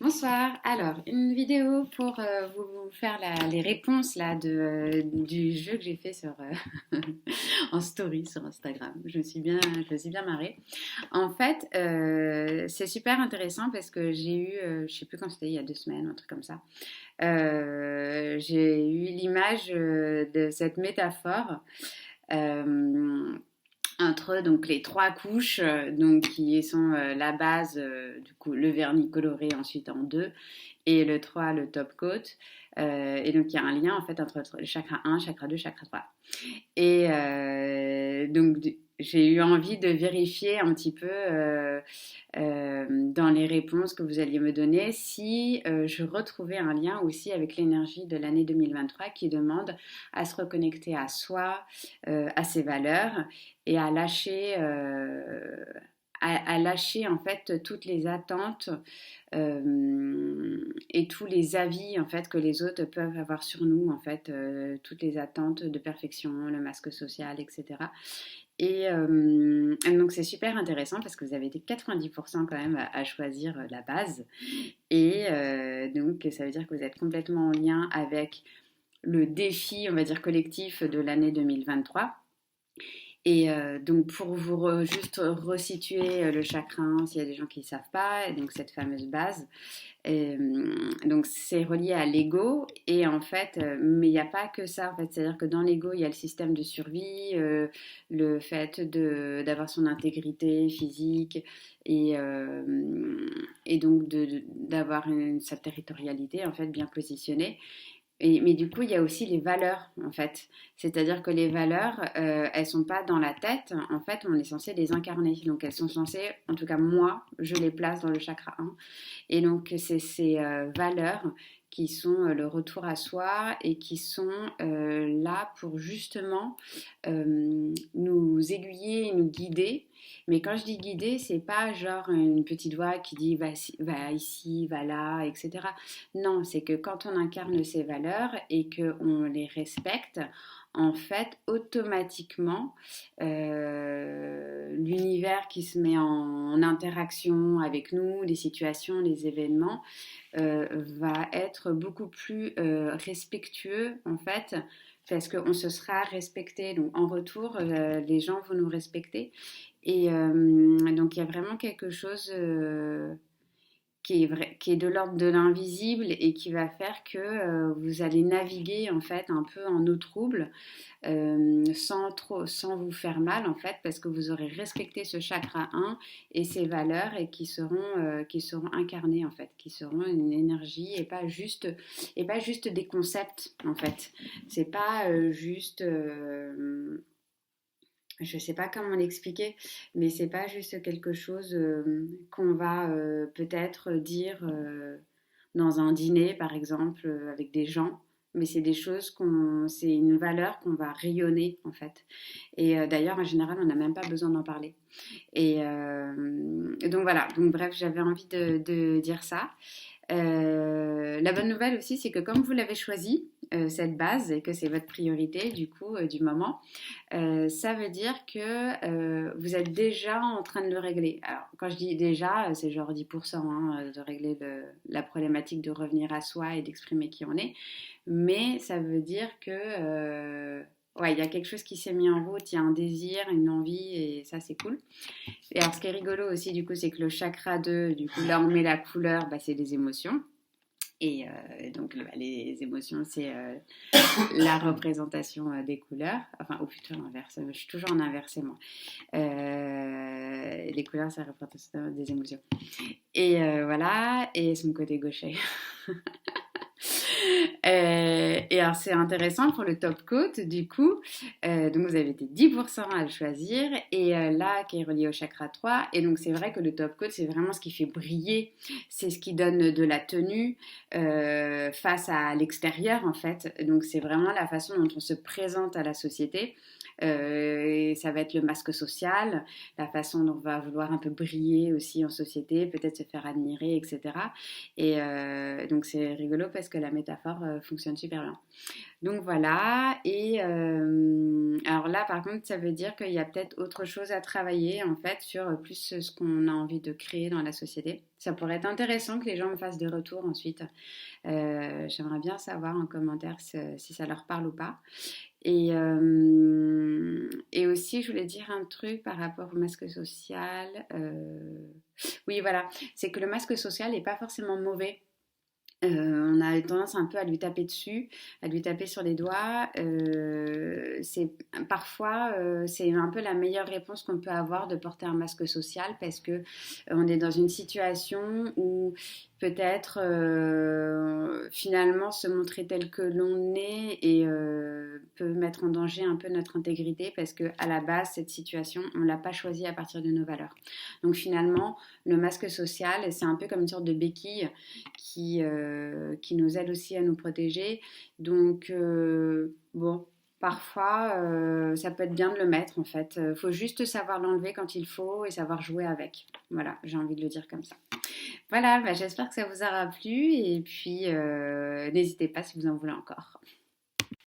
Bonsoir. Alors, une vidéo pour vous faire les réponses là du jeu que j'ai fait en story sur Instagram. Je me suis bien marrée. En fait, c'est super intéressant parce que j'ai eu, je sais plus quand c'était, il y a 2 semaines, un truc comme ça. J'ai eu l'image de cette métaphore. euh, Entre donc les trois couches donc qui sont la base du coup le vernis coloré ensuite en deux et le 3 le top coat. Et donc il y a un lien en fait entre le chakra 1, chakra 2, chakra 3. Et donc j'ai eu envie de vérifier un petit peu dans les réponses que vous alliez me donner si je retrouvais un lien aussi avec l'énergie de l'année 2023 qui demande à se reconnecter à soi, à ses valeurs et à lâcher en fait toutes les attentes et tous les avis en fait que les autres peuvent avoir sur nous en fait, toutes les attentes de perfection, le masque social, etc. Et donc c'est super intéressant parce que vous avez été 90% quand même à choisir la base. Et donc ça veut dire que vous êtes complètement en lien avec le défi, on va dire, collectif de l'année 2023. Et donc pour juste resituer le chakra, s'il y a des gens qui ne savent pas, donc cette fameuse base, donc c'est relié à l'ego et en fait, mais il n'y a pas que ça en fait, c'est-à-dire que dans l'ego il y a le système de survie, le fait d'avoir son intégrité physique et donc d'avoir sa territorialité en fait bien positionnée. Mais du coup, il y a aussi les valeurs, en fait. C'est-à-dire que les valeurs, elles sont pas dans la tête. En fait, on est censé les incarner. Donc, elles sont censées, en tout cas, moi, je les place dans le chakra 1. Et donc, c'est ces valeurs qui sont le retour à soi et qui sont là pour justement nous aiguiller et nous guider. Mais quand je dis guider, c'est pas genre une petite voix qui dit va ici, va là, etc. Non, c'est que quand on incarne ces valeurs et qu'on les respecte, en fait, automatiquement, l'univers qui se met en interaction avec nous, les situations, les événements, va être beaucoup plus respectueux, en fait, parce qu'on se sera respecté. Donc, en retour, les gens vont nous respecter. Et donc, il y a vraiment quelque chose qui est de l'ordre de l'invisible et qui va faire que vous allez naviguer en fait un peu en eau trouble sans vous faire mal en fait parce que vous aurez respecté ce chakra 1 et ses valeurs et qui seront incarnées en fait, qui seront une énergie et pas juste des concepts en fait. C'est pas juste je sais pas comment l'expliquer, mais c'est pas juste quelque chose qu'on va peut-être dire dans un dîner, par exemple, avec des gens. Mais c'est des choses c'est une valeur qu'on va rayonner en fait. Et d'ailleurs, en général, on n'a même pas besoin d'en parler. Et donc voilà. Donc bref, j'avais envie de dire ça. La bonne nouvelle aussi, c'est que comme vous l'avez choisi, cette base, et que c'est votre priorité du coup du moment, ça veut dire que vous êtes déjà en train de le régler. Alors, quand je dis déjà, c'est genre 10% hein, de régler la problématique de revenir à soi et d'exprimer qui on est. Mais ça veut dire que ouais, il y a quelque chose qui s'est mis en route, il y a un désir, une envie, et ça, c'est cool. Et alors, ce qui est rigolo aussi, du coup, c'est que le chakra 2, du coup, là, on met la couleur, bah, c'est les émotions. Et donc, bah, les émotions, c'est la représentation des couleurs. Enfin, ou plutôt l'inverse. Je suis toujours en inversé, moi. Les couleurs, c'est la représentation des émotions. Et voilà. Et son côté gaucher. Et alors c'est intéressant pour le top coat du coup, donc vous avez été 10% à le choisir et là qui est relié au chakra 3 et donc c'est vrai que le top coat c'est vraiment ce qui fait briller, c'est ce qui donne de la tenue face à l'extérieur en fait, donc c'est vraiment la façon dont on se présente à la société. Et ça va être le masque social, la façon dont on va vouloir un peu briller aussi en société, peut-être se faire admirer, etc. Et donc c'est rigolo parce que la métaphore fonctionne super bien. Donc voilà, et alors là par contre ça veut dire qu'il y a peut-être autre chose à travailler en fait sur plus ce qu'on a envie de créer dans la société. Ça pourrait être intéressant que les gens me fassent des retours ensuite. J'aimerais bien savoir en commentaire si ça leur parle ou pas. Et aussi je voulais dire un truc par rapport au masque social. Oui voilà, c'est que le masque social n'est pas forcément mauvais. On a tendance un peu à lui taper dessus, à lui taper sur les doigts. C'est parfois c'est un peu la meilleure réponse qu'on peut avoir de porter un masque social parce que on est dans une situation où peut-être finalement se montrer tel que l'on est et peut mettre en danger un peu notre intégrité parce que à la base cette situation on l'a pas choisie à partir de nos valeurs. Donc finalement le masque social c'est un peu comme une sorte de béquille qui nous aide aussi à nous protéger. Donc, bon, parfois, ça peut être bien de le mettre en fait. Il faut juste savoir l'enlever quand il faut et savoir jouer avec. Voilà, j'ai envie de le dire comme ça. Voilà, bah, j'espère que ça vous aura plu et puis n'hésitez pas si vous en voulez encore.